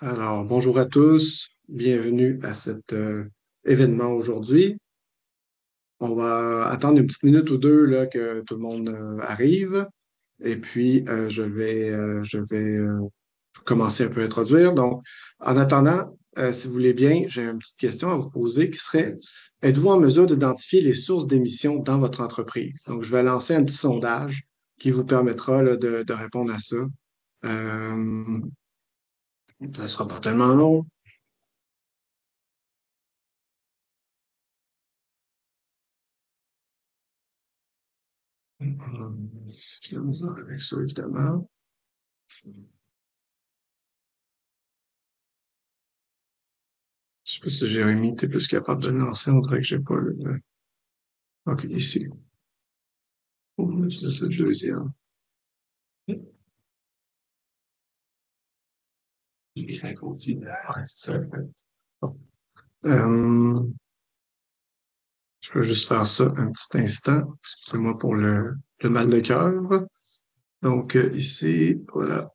Alors, bonjour à tous, bienvenue à cet événement aujourd'hui. On va attendre une petite minute ou deux là, que tout le monde arrive et puis je vais commencer un peu à introduire. Donc, en attendant, si vous voulez bien, j'ai une petite question à vous poser qui serait, êtes-vous en mesure d'identifier les sources d'émissions dans votre entreprise? Donc, je vais lancer un petit sondage qui vous permettra là, de répondre à ça. Euh, Ça ne sera pas tellement long. C'est de la misère avec ça, évidemment. Je sais pas si Jérémy était plus capable de le lancer, on dirait que j'ai pas le. OK, ici. Oh, c'est le deuxième. Ouais, c'est ça. Bon. Euh, je vais juste faire ça un petit instant. Excusez-moi pour le mal de cœur. Donc, ici, voilà.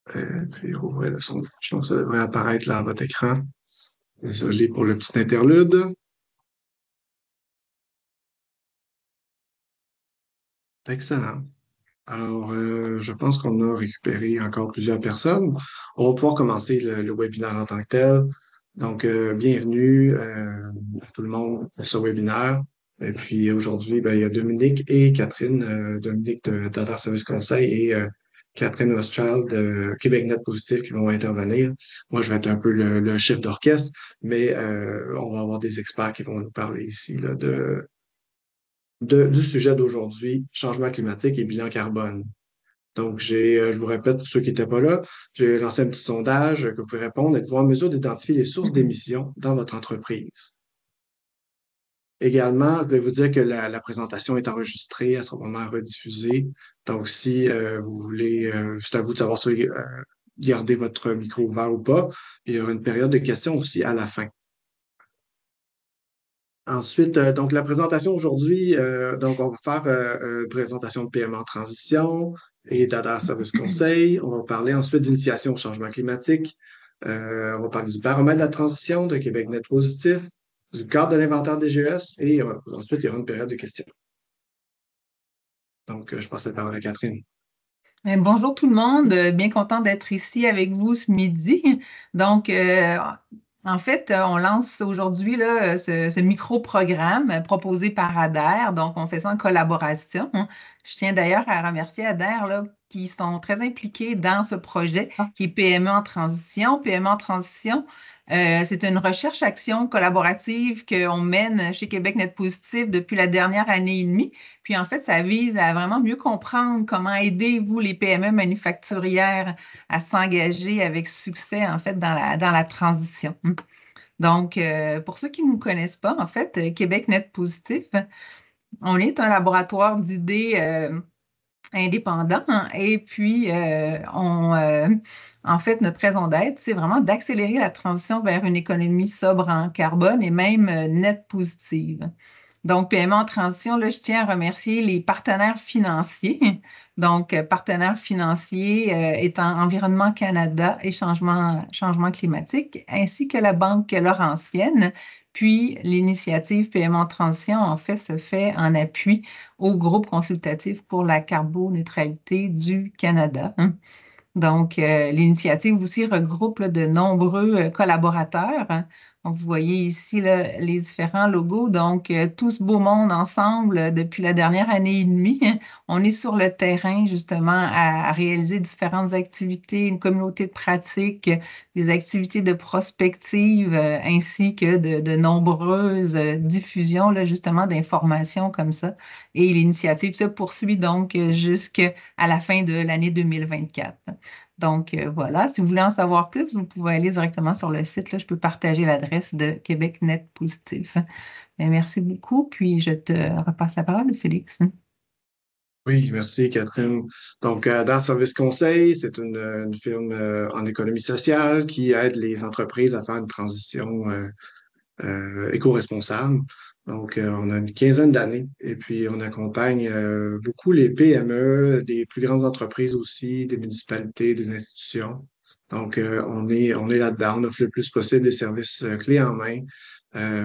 Puis, rouvrez le son. Donc, ça devrait apparaître là à votre écran. Désolé pour le petit interlude. Excellent. Alors, je pense qu'on a récupéré encore plusieurs personnes. On va pouvoir commencer le webinaire en tant que tel. Donc, bienvenue à tout le monde pour ce webinaire. Et puis aujourd'hui, ben, il y a Dominique et Catherine, Dominique de Data Service Conseil et Catherine Rothschild de QuébecNet Positif qui vont intervenir. Moi, je vais être un peu le chef d'orchestre, mais on va avoir des experts qui vont nous parler ici là, du sujet d'aujourd'hui, changement climatique et bilan carbone. Donc, je vous répète, pour ceux qui n'étaient pas là, j'ai lancé un petit sondage que vous pouvez répondre. Êtes-vous en mesure d'identifier les sources d'émissions dans votre entreprise? Également, je vais vous dire que la présentation est enregistrée, elle sera vraiment rediffusée. Donc, si vous voulez, c'est à vous de savoir si vous voulez garder votre micro ouvert ou pas. Il y aura une période de questions aussi à la fin. Ensuite, donc la présentation aujourd'hui, donc on va faire une présentation de PME en transition et d'Adar Service Conseil. On va parler ensuite d'initiation au changement climatique. On va parler du baromètre de la transition de Québec Net Positif, du cadre de l'inventaire des GES et ensuite il y aura une période de questions. Donc, je passe la parole à Catherine. Bonjour tout le monde, bien content d'être ici avec vous ce midi. Donc, en fait, on lance aujourd'hui là, ce micro-programme proposé par ADER. Donc, on fait ça en collaboration. Je tiens d'ailleurs à remercier ADER là, qui sont très impliqués dans ce projet qui est PME en transition. PME en transition, c'est une recherche-action collaborative qu'on mène chez Québec Net Positif depuis la dernière année et demie. Puis en fait, ça vise à vraiment mieux comprendre comment aider vous, les PME manufacturières, à s'engager avec succès, en fait, dans la transition. Donc, pour ceux qui ne nous connaissent pas, en fait, Québec Net Positif, on est un laboratoire d'idées indépendant, hein, et puis en fait, notre raison d'être, c'est vraiment d'accélérer la transition vers une économie sobre en carbone et même net positive. Donc, PME en transition, là, je tiens à remercier les partenaires financiers. Donc, partenaires financiers étant Environnement Canada et Changement climatique, ainsi que la Banque Laurentienne. Puis, l'initiative PME en transition, en fait, se fait en appui au groupe consultatif pour la carboneutralité du Canada, hein. Donc, l'initiative aussi regroupe là, de nombreux collaborateurs, hein. Donc, vous voyez ici là, les différents logos. Donc, tout ce beau monde ensemble depuis la dernière année et demie, on est sur le terrain justement à réaliser différentes activités, une communauté de pratique, des activités de prospective, ainsi que de nombreuses diffusions là, justement d'informations comme ça. Et l'initiative se poursuit donc jusqu'à la fin de l'année 2024. Donc, voilà, si vous voulez en savoir plus, vous pouvez aller directement sur le site. Là, je peux partager l'adresse de Québec Net Positif. Merci beaucoup. Puis, je te repasse la parole, Félix. Oui, merci Catherine. Donc, dans Service Conseil, c'est une firme en économie sociale qui aide les entreprises à faire une transition éco-responsable. Donc, on a une quinzaine d'années et puis on accompagne beaucoup les PME, des plus grandes entreprises aussi, des municipalités, des institutions. Donc, on est là-dedans. On offre le plus possible des services clés en main.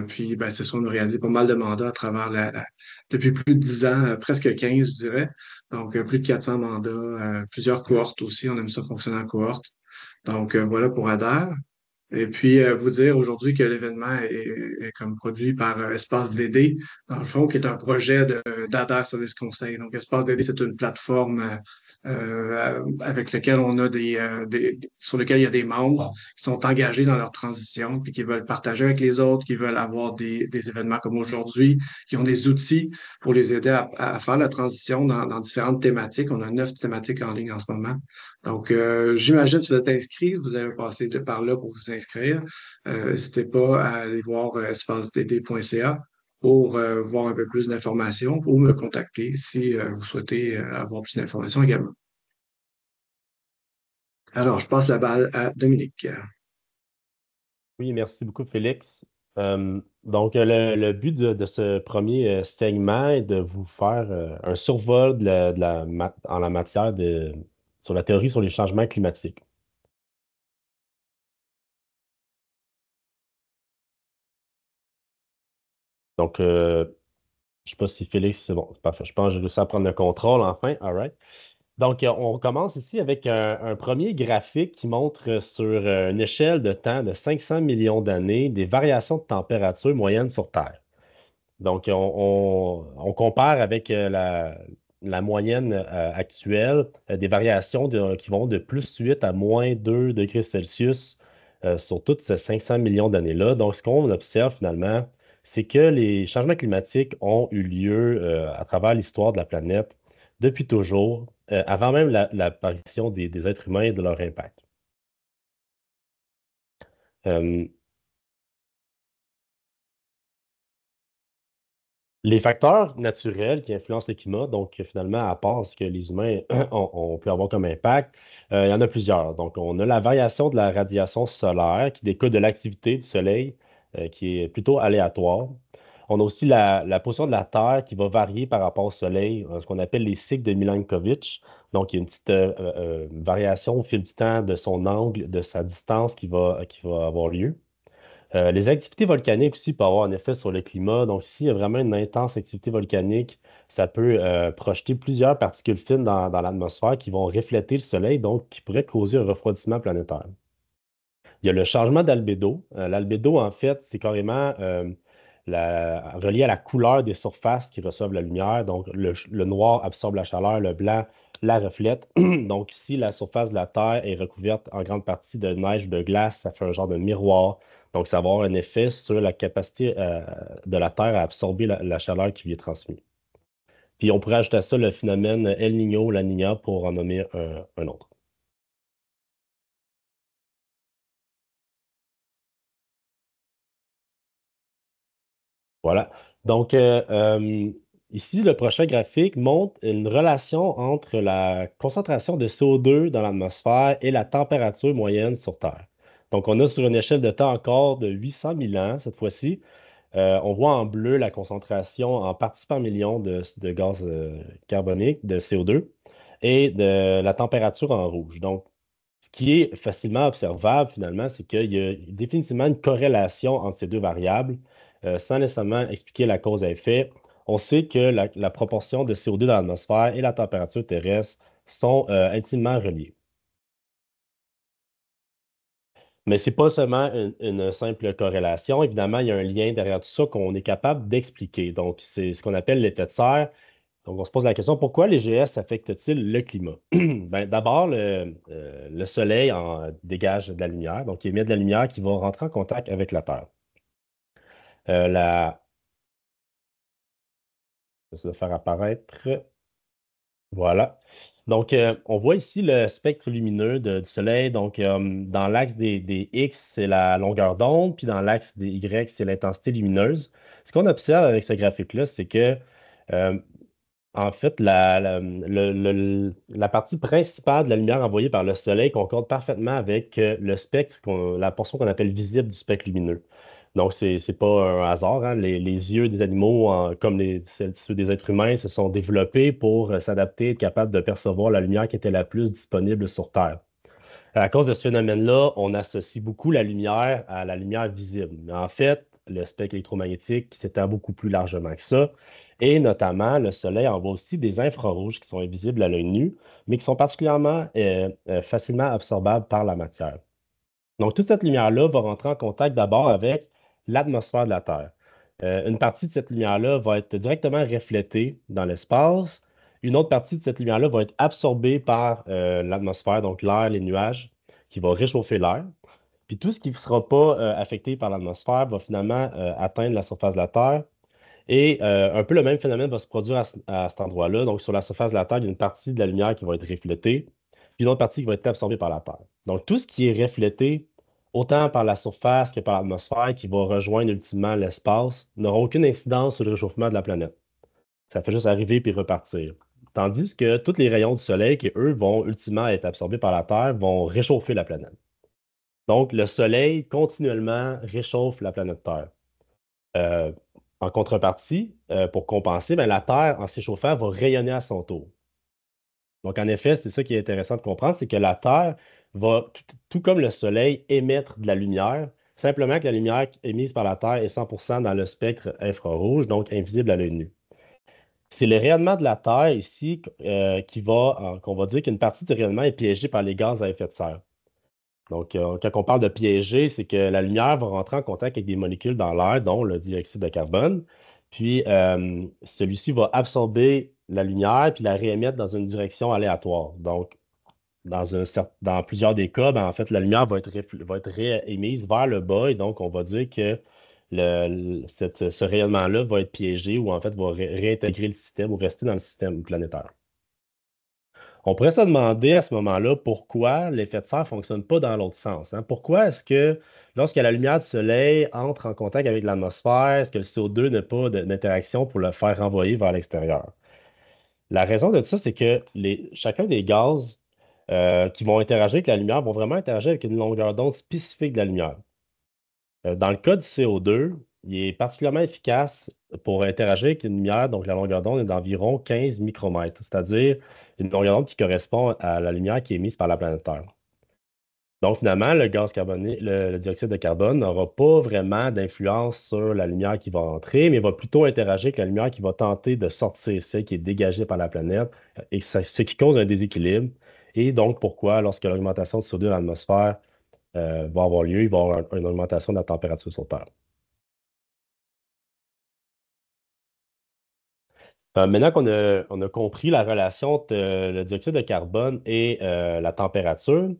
Puis, ben, c'est ça, on a réalisé pas mal de mandats à travers depuis plus de 10 ans, presque 15, je dirais. Donc, plus de 400 mandats, plusieurs cohortes aussi. On aime ça fonctionner en cohorte. Donc, voilà pour Adair. Et puis, vous dire aujourd'hui que l'événement est comme produit par Espace DD, dans le fond, qui est un projet d'Adair Service Conseil. Donc, Espace DD, c'est une plateforme avec lequel on a sur lequel il y a des membres qui sont engagés dans leur transition, puis qui veulent partager avec les autres, qui veulent avoir des événements comme aujourd'hui, qui ont des outils pour les aider à faire la transition dans différentes thématiques. On a 9 thématiques en ligne en ce moment. Donc, j'imagine que vous êtes inscrit, vous avez passé par là pour vous inscrire. N'hésitez pas à aller voir espacedd.ca pour voir un peu plus d'informations ou me contacter si vous souhaitez avoir plus d'informations également. Alors, je passe la balle à Dominique. Oui, merci beaucoup, Félix. Donc, le but de ce premier segment est de vous faire un survol en la matière sur la théorie sur les changements climatiques. Donc, je ne sais pas si Félix, c'est bon, c'est parfait. Je pense que j'ai réussi à prendre le contrôle enfin. All right. Donc, on commence ici avec un premier graphique qui montre sur une échelle de temps de 500 millions d'années des variations de température moyenne sur Terre. Donc, on compare avec la moyenne actuelle des variations qui vont de +8 à -2 degrés Celsius sur toutes ces 500 millions d'années-là. Donc, ce qu'on observe finalement, c'est que les changements climatiques ont eu lieu à travers l'histoire de la planète depuis toujours, avant même l'apparition des êtres humains et de leur impact. Euh, Les facteurs naturels qui influencent le climat, donc finalement, à part ce que les humains ont pu avoir comme impact, il y en a plusieurs. Donc, on a la variation de la radiation solaire qui découle de l'activité du Soleil, qui est plutôt aléatoire. On a aussi la position de la Terre qui va varier par rapport au Soleil, ce qu'on appelle les cycles de Milankovitch. Donc, il y a une petite variation au fil du temps de son angle, de sa distance qui va avoir lieu. Les activités volcaniques aussi peuvent avoir un effet sur le climat. Donc, s'il y a vraiment une intense activité volcanique, ça peut projeter plusieurs particules fines dans l'atmosphère qui vont refléter le soleil, donc qui pourraient causer un refroidissement planétaire. Il y a le changement d'albédo. L'albédo, en fait, c'est carrément relié à la couleur des surfaces qui reçoivent la lumière. Donc, le noir absorbe la chaleur, le blanc la reflète. Donc, si la surface de la Terre est recouverte en grande partie de neige ou de glace, ça fait un genre de miroir. Donc, ça va avoir un effet sur la capacité de la Terre à absorber la chaleur qui lui est transmise. Puis, on pourrait ajouter à ça le phénomène El Niño ou La Niña pour en nommer un autre. Voilà. Donc, ici, le prochain graphique montre une relation entre la concentration de CO2 dans l'atmosphère et la température moyenne sur Terre. Donc, on a sur une échelle de temps encore de 800 000 ans, cette fois-ci, on voit en bleu la concentration en parties par million de gaz carbonique, de CO2, et de la température en rouge. Donc, ce qui est facilement observable, finalement, c'est qu'il y a définitivement une corrélation entre ces deux variables, sans nécessairement expliquer la cause à effet. On sait que la proportion de CO2 dans l'atmosphère et la température terrestre sont intimement reliées. Mais ce n'est pas seulement une simple corrélation. Évidemment, il y a un lien derrière tout ça qu'on est capable d'expliquer. Donc, c'est ce qu'on appelle l'effet de serre. Donc, on se pose la question, pourquoi les GS affectent-ils le climat? Ben, d'abord, le soleil dégage de la lumière, donc il émet de la lumière qui va rentrer en contact avec la Terre. Euh, la... Je vais faire apparaître. Voilà. Donc, on voit ici le spectre lumineux du Soleil. Donc, dans l'axe des X, c'est la longueur d'onde, puis dans l'axe des Y, c'est l'intensité lumineuse. Ce qu'on observe avec ce graphique-là, c'est que, euh, en fait, la partie principale de la lumière envoyée par le Soleil concorde parfaitement avec le spectre, la portion qu'on appelle visible du spectre lumineux. Donc, c'est pas un hasard, hein. Les yeux des animaux, comme ceux des êtres humains, se sont développés pour s'adapter, être capables de percevoir la lumière qui était la plus disponible sur Terre. À cause de ce phénomène-là, on associe beaucoup la lumière à la lumière visible. Mais en fait, le spectre électromagnétique s'étend beaucoup plus largement que ça. Et notamment, le Soleil envoie aussi des infrarouges qui sont invisibles à l'œil nu, mais qui sont particulièrement facilement absorbables par la matière. Donc, toute cette lumière-là va rentrer en contact d'abord avec l'atmosphère de la Terre. Une partie de cette lumière-là va être directement reflétée dans l'espace. Une autre partie de cette lumière-là va être absorbée par l'atmosphère, donc l'air, les nuages, qui va réchauffer l'air. Puis tout ce qui ne sera pas affecté par l'atmosphère va finalement atteindre la surface de la Terre. Et un peu le même phénomène va se produire à cet endroit-là. Donc, sur la surface de la Terre, il y a une partie de la lumière qui va être reflétée, puis une autre partie qui va être absorbée par la Terre. Donc, tout ce qui est reflété, autant par la surface que par l'atmosphère, qui va rejoindre ultimement l'espace, n'aura aucune incidence sur le réchauffement de la planète. Ça fait juste arriver puis repartir. Tandis que tous les rayons du Soleil, qui eux vont ultimement être absorbés par la Terre, vont réchauffer la planète. Donc, le Soleil continuellement réchauffe la planète Terre. Euh, En contrepartie, pour compenser, ben, la Terre, en s'échauffant, va rayonner à son tour. Donc, en effet, c'est ça qui est intéressant de comprendre, c'est que la Terre va, tout comme le Soleil, émettre de la lumière, simplement que la lumière émise par la Terre est 100% dans le spectre infrarouge, donc invisible à l'œil nu. C'est le rayonnement de la Terre ici qu'on va dire qu'une partie du rayonnement est piégée par les gaz à effet de serre. Donc, quand on parle de piéger, c'est que la lumière va rentrer en contact avec des molécules dans l'air, dont le dioxyde de carbone. Puis, celui-ci va absorber la lumière puis la réémettre dans une direction aléatoire. Donc, dans plusieurs des cas, ben, en fait, la lumière va être réémise vers le bas et donc, on va dire que ce rayonnement-là va être piégé ou en fait va réintégrer le système ou rester dans le système planétaire. On pourrait se demander à ce moment-là pourquoi l'effet de serre ne fonctionne pas dans l'autre sens, hein. Pourquoi est-ce que lorsque la lumière du soleil entre en contact avec l'atmosphère, est-ce que le CO2 n'a pas d'interaction pour le faire renvoyer vers l'extérieur? La raison de ça, c'est que chacun des gaz qui vont interagir avec la lumière vont vraiment interagir avec une longueur d'onde spécifique de la lumière. Dans le cas du CO2, il est particulièrement efficace pour interagir avec une lumière, donc la longueur d'onde est d'environ 15 micromètres, c'est-à-dire une longueur d'onde qui correspond à la lumière qui est émise par la planète Terre. Donc, finalement, le gaz carboné, le dioxyde de carbone n'aura pas vraiment d'influence sur la lumière qui va entrer, mais va plutôt interagir avec la lumière qui va tenter de sortir, celle qui est dégagée par la planète, et ce qui cause un déséquilibre. Et donc, pourquoi, lorsque l'augmentation de CO2 dans l'atmosphère va avoir lieu, il va y avoir une augmentation de la température sur Terre. Maintenant on a compris la relation entre le dioxyde de carbone et la température,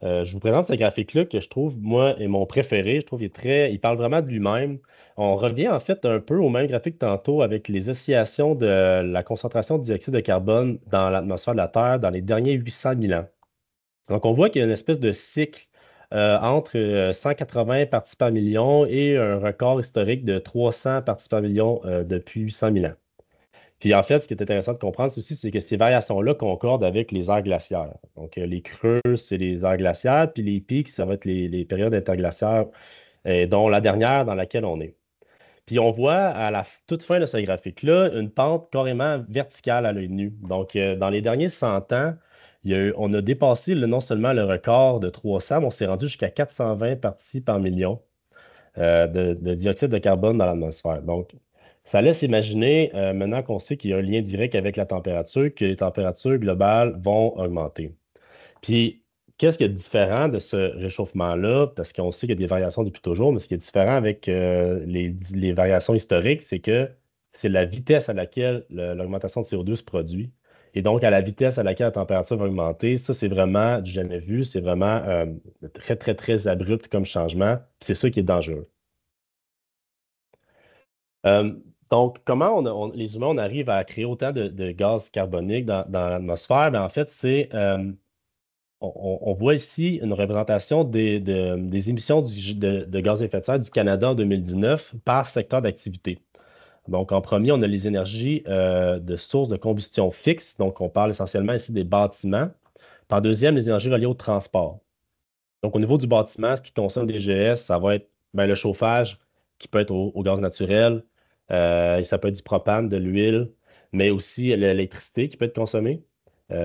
je vous présente ce graphique-là que je trouve, moi, est mon préféré. Je trouve il parle vraiment de lui-même. On revient en fait un peu au même graphique tantôt avec les oscillations de la concentration de dioxyde de carbone dans l'atmosphère de la Terre dans les derniers 800 000 ans. Donc, on voit qu'il y a une espèce de cycle entre 180 parties par million et un record historique de 300 parties par million depuis 800 000 ans. Puis en fait, ce qui est intéressant de comprendre aussi, c'est que ces variations-là concordent avec les aires glaciaires. Donc, les creux, c'est les aires glaciaires, puis les pics, ça va être les périodes interglaciaires, dont la dernière dans laquelle on est. Puis on voit à la toute fin de ce graphique-là une pente carrément verticale à l'œil nu. Donc, dans les derniers 100 ans, on a dépassé non seulement le record de 300, mais on s'est rendu jusqu'à 420 parties par million de dioxyde de carbone dans l'atmosphère. Donc, ça laisse imaginer, maintenant qu'on sait qu'il y a un lien direct avec la température, que les températures globales vont augmenter. Puis, qu'est-ce qui est différent de ce réchauffement-là? Parce qu'on sait qu'il y a des variations depuis toujours, mais ce qui est différent avec les variations historiques, c'est que c'est la vitesse à laquelle l'augmentation de CO2 se produit. Et donc, à la vitesse à laquelle la température va augmenter, ça, c'est vraiment du jamais vu. C'est vraiment très, très, très abrupt comme changement. Puis c'est ça qui est dangereux. Euh, donc, comment les humains, on arrive à créer autant de gaz carbonique dans l'atmosphère? Ben, en fait, on voit ici une représentation des émissions de gaz à effet de serre du Canada en 2019 par secteur d'activité. Donc, en premier, on a les énergies de sources de combustion fixe. Donc, on parle essentiellement ici des bâtiments. Par deuxième, les énergies reliées au transport. Donc, au niveau du bâtiment, ce qui consomme des GS, ça va être ben, le chauffage qui peut être au gaz naturel. Et ça peut être du propane, de l'huile, mais aussi l'électricité qui peut être consommée.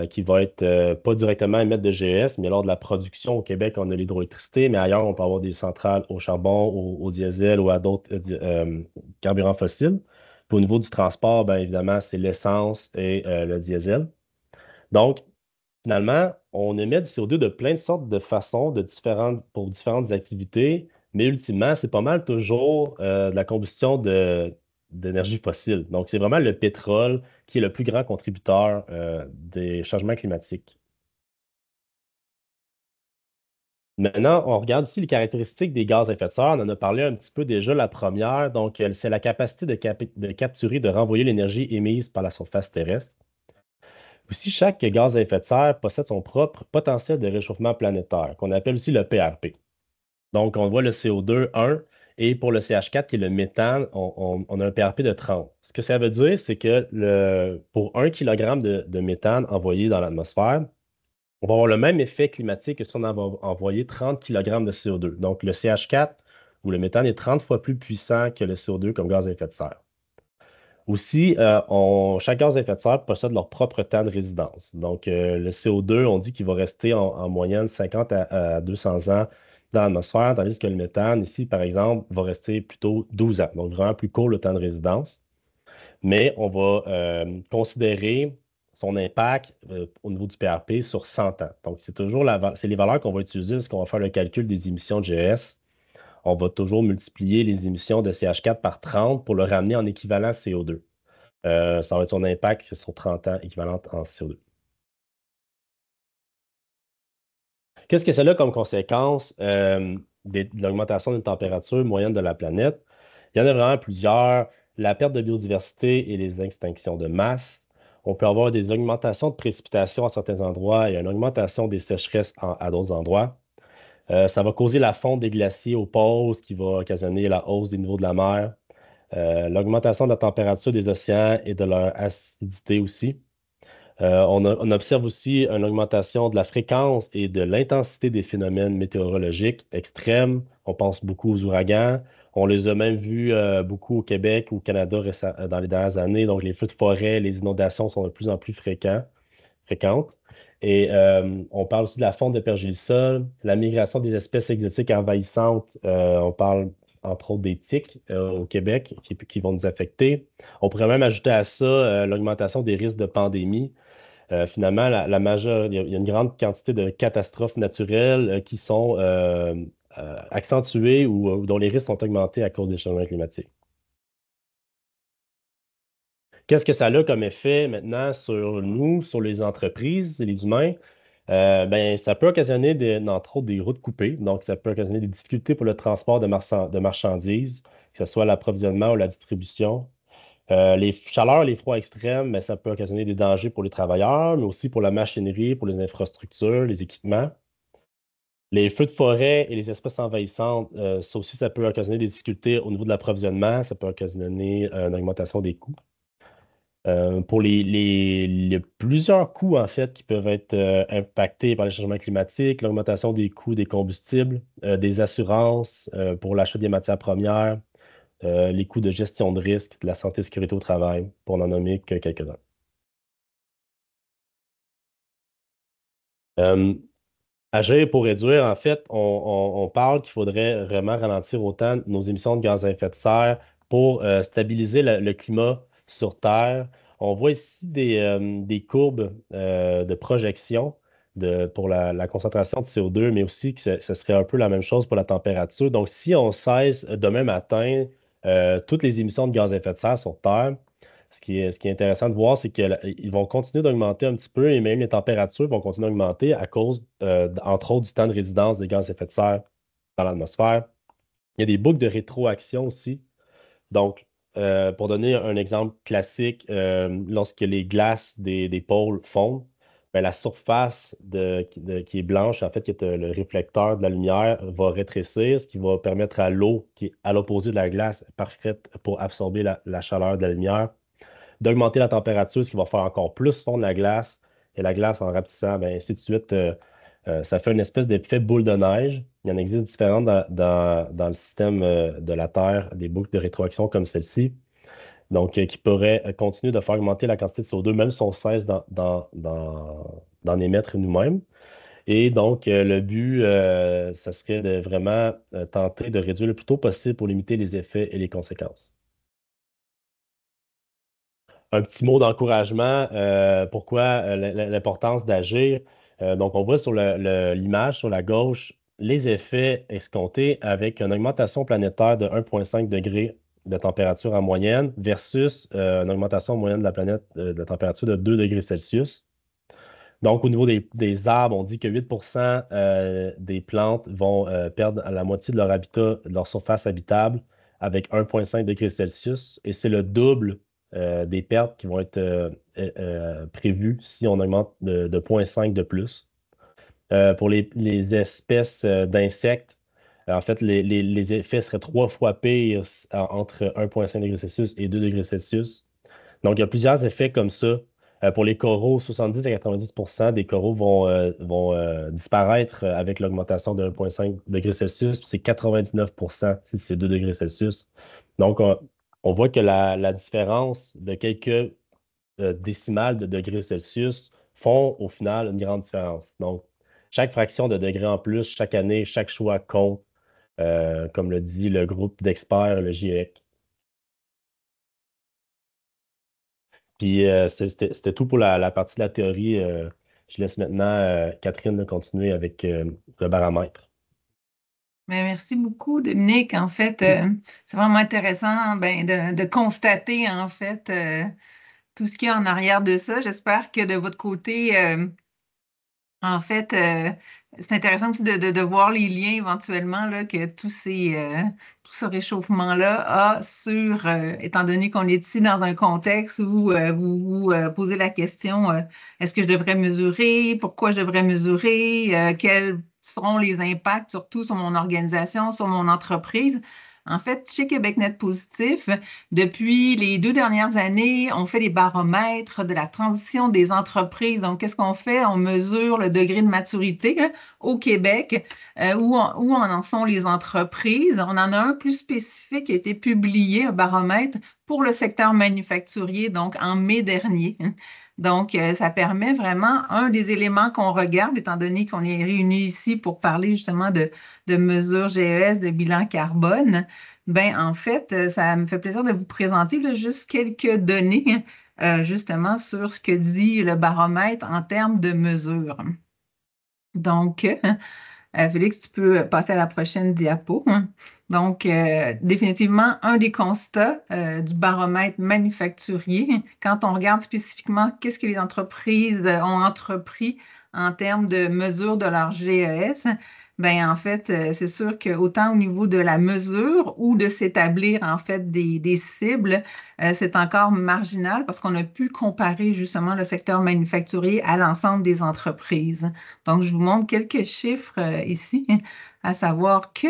qui va être pas directement émettre de GES, mais lors de la production au Québec, on a l'hydroélectricité, mais ailleurs, on peut avoir des centrales au charbon, au diesel ou à d'autres carburants fossiles. Puis au niveau du transport, bien évidemment, c'est l'essence et le diesel. Donc, finalement, on émet du CO2 de plein de sortes de façons, pour différentes activités, mais ultimement, c'est pas mal toujours de la combustion d'énergie fossile. Donc, c'est vraiment le pétrole qui est le plus grand contributeur des changements climatiques. Maintenant, on regarde ici les caractéristiques des gaz à effet de serre. On en a parlé un petit peu déjà la première. Donc, c'est la capacité de capturer, de renvoyer l'énergie émise par la surface terrestre. Aussi, chaque gaz à effet de serre possède son propre potentiel de réchauffement planétaire, qu'on appelle aussi le PRP. Donc, on voit le CO2, 1, et pour le CH4, qui est le méthane, on a un PRP de 30. Ce que ça veut dire, c'est que pour 1 kg de méthane envoyé dans l'atmosphère, on va avoir le même effet climatique que si on avait envoyé 30 kg de CO2. Donc, le CH4 ou le méthane est 30 fois plus puissant que le CO2 comme gaz à effet de serre. Aussi, chaque gaz à effet de serre possède leur propre temps de résidence. Donc, le CO2, on dit qu'il va rester en moyenne 50 à 200 ans dans l'atmosphère, tandis que le méthane, ici, par exemple, va rester plutôt 12 ans. Donc, vraiment plus court le temps de résidence. Mais on va considérer son impact au niveau du PRP sur 100 ans. Donc, c'est les valeurs qu'on va utiliser lorsqu'on va faire le calcul des émissions de GES. On va toujours multiplier les émissions de CH4 par 30 pour le ramener en équivalent CO2. Ça va être son impact sur 30 ans équivalent en CO2. Qu'est-ce que ça a comme conséquence de l'augmentation des températures moyennes de la planète? Il y en a vraiment plusieurs. La perte de biodiversité et les extinctions de masse. On peut avoir des augmentations de précipitations à certains endroits et une augmentation des sécheresses à d'autres endroits. Ça va causer la fonte des glaciers aux pôles, ce qui va occasionner la hausse des niveaux de la mer. L'augmentation de la température des océans et de leur acidité aussi. On observe aussi une augmentation de la fréquence et de l'intensité des phénomènes météorologiques extrêmes. On pense beaucoup aux ouragans. On les a même vus beaucoup au Québec, au Canada dans les dernières années. Donc, les feux de forêt, les inondations sont de plus en plus fréquentes. Et on parle aussi de la fonte de pergélisol, la migration des espèces exotiques envahissantes. On parle entre autres des tiques au Québec qui vont nous affecter. On pourrait même ajouter à ça l'augmentation des risques de pandémie. Finalement, il y a une grande quantité de catastrophes naturelles qui sont accentuées ou dont les risques sont augmentés à cause des changements climatiques. Qu'est-ce que ça a comme effet maintenant sur nous, sur les entreprises et les humains? Ben, ça peut occasionner, entre autres, des routes coupées. Donc, ça peut occasionner des difficultés pour le transport de marchandises, que ce soit l'approvisionnement ou la distribution. Les chaleurs, les froids extrêmes, ben, ça peut occasionner des dangers pour les travailleurs, mais aussi pour la machinerie, pour les infrastructures, les équipements. Les feux de forêt et les espèces envahissantes, ça aussi, ça peut occasionner des difficultés au niveau de l'approvisionnement, ça peut occasionner une augmentation des coûts. Pour les plusieurs coûts, en fait, qui peuvent être impactés par les changements climatiques, l'augmentation des coûts des combustibles, des assurances pour l'achat des matières premières, les coûts de gestion de risque, de la santé et sécurité au travail, pour n'en nommer que quelques-uns. Agir pour réduire, en fait, on parle qu'il faudrait vraiment ralentir autant nos émissions de gaz à effet de serre pour stabiliser le climat sur Terre. On voit ici des courbes de projection pour la concentration de CO2, mais aussi que ce serait un peu la même chose pour la température. Donc, si on cesse demain matin toutes les émissions de gaz à effet de serre sur Terre, ce qui est intéressant de voir, c'est qu'ils vont continuer d'augmenter un petit peu et même les températures vont continuer d'augmenter à cause, entre autres, du temps de résidence des gaz à effet de serre dans l'atmosphère. Il y a des boucles de rétroaction aussi. Donc, pour donner un exemple classique, lorsque les glaces des pôles fondent, ben, la surface qui est blanche, en fait, qui est le réflecteur de la lumière, va rétrécir, ce qui va permettre à l'eau qui est à l'opposé de la glace, parfaite pour absorber la chaleur de la lumière, d'augmenter la température, ce qui va faire encore plus fondre la glace. Et la glace, en rapetissant, ben, ainsi de suite, ça fait une espèce d'effet boule de neige. Il y en existe différentes dans le système de la Terre, des boucles de rétroaction comme celle-ci. donc qui pourrait continuer de faire augmenter la quantité de CO2, même si on cesse d'en émettre nous-mêmes. Et donc, le but, ça serait de vraiment tenter de réduire le plus tôt possible pour limiter les effets et les conséquences. Un petit mot d'encouragement, pourquoi l'importance d'agir. Donc, on voit sur l'image sur la gauche les effets escomptés avec une augmentation planétaire de 1,5 degré de température en moyenne versus une augmentation moyenne de la planète de température de 2 degrés Celsius. Donc, au niveau des arbres, on dit que 8% des plantes vont perdre à la moitié de leur habitat, de leur surface habitable avec 1,5 degrés Celsius. Et c'est le double des pertes qui vont être prévues si on augmente de 0,5 de plus. Pour les espèces d'insectes, en fait, les effets seraient 3 fois pires entre 1,5 degrés Celsius et 2 degrés Celsius. Donc, il y a plusieurs effets comme ça. Pour les coraux, 70 à 90% des coraux vont disparaître avec l'augmentation de 1,5 degrés Celsius, puis c'est 99% si c'est 2 degrés Celsius. Donc, on voit que la différence de quelques décimales de degrés Celsius font au final une grande différence. Donc, chaque fraction de degré en plus, chaque année, chaque choix compte, comme le dit le groupe d'experts, le GIEC. Puis c'était tout pour la partie de la théorie. Je laisse maintenant Catherine continuer avec le baromètre. Mais merci beaucoup, Dominique. En fait, c'est vraiment intéressant de constater en fait tout ce qu'il y a en arrière de ça. J'espère que de votre côté, en fait, c'est intéressant aussi de voir les liens éventuellement là, que tout ce réchauffement-là a sur, étant donné qu'on est ici dans un contexte où vous vous posez la question, est-ce que je devrais mesurer? Pourquoi je devrais mesurer? Quels seront les impacts surtout sur mon organisation, sur mon entreprise? En fait, chez QuébecNet Positif, depuis les 2 dernières années, on fait les baromètres de la transition des entreprises. Donc, qu'est-ce qu'on fait? On mesure le degré de maturité au Québec, où en sont les entreprises. On en a un plus spécifique qui a été publié, un baromètre pour le secteur manufacturier, donc en mai dernier. Donc, ça permet vraiment, un des éléments qu'on regarde, étant donné qu'on est réunis ici pour parler justement de mesures GES, de bilan carbone, ben, en fait, ça me fait plaisir de vous présenter là, juste quelques données justement sur ce que dit le baromètre en termes de mesures. Donc, Félix, tu peux passer à la prochaine diapo. Donc, définitivement, un des constats du baromètre manufacturier, quand on regarde spécifiquement qu'est-ce que les entreprises ont entrepris en termes de mesure de leur GES, ben en fait, c'est sûr qu'autant au niveau de la mesure ou de s'établir en fait des cibles, c'est encore marginal parce qu'on a pu comparer justement le secteur manufacturier à l'ensemble des entreprises. Donc, je vous montre quelques chiffres ici, à savoir que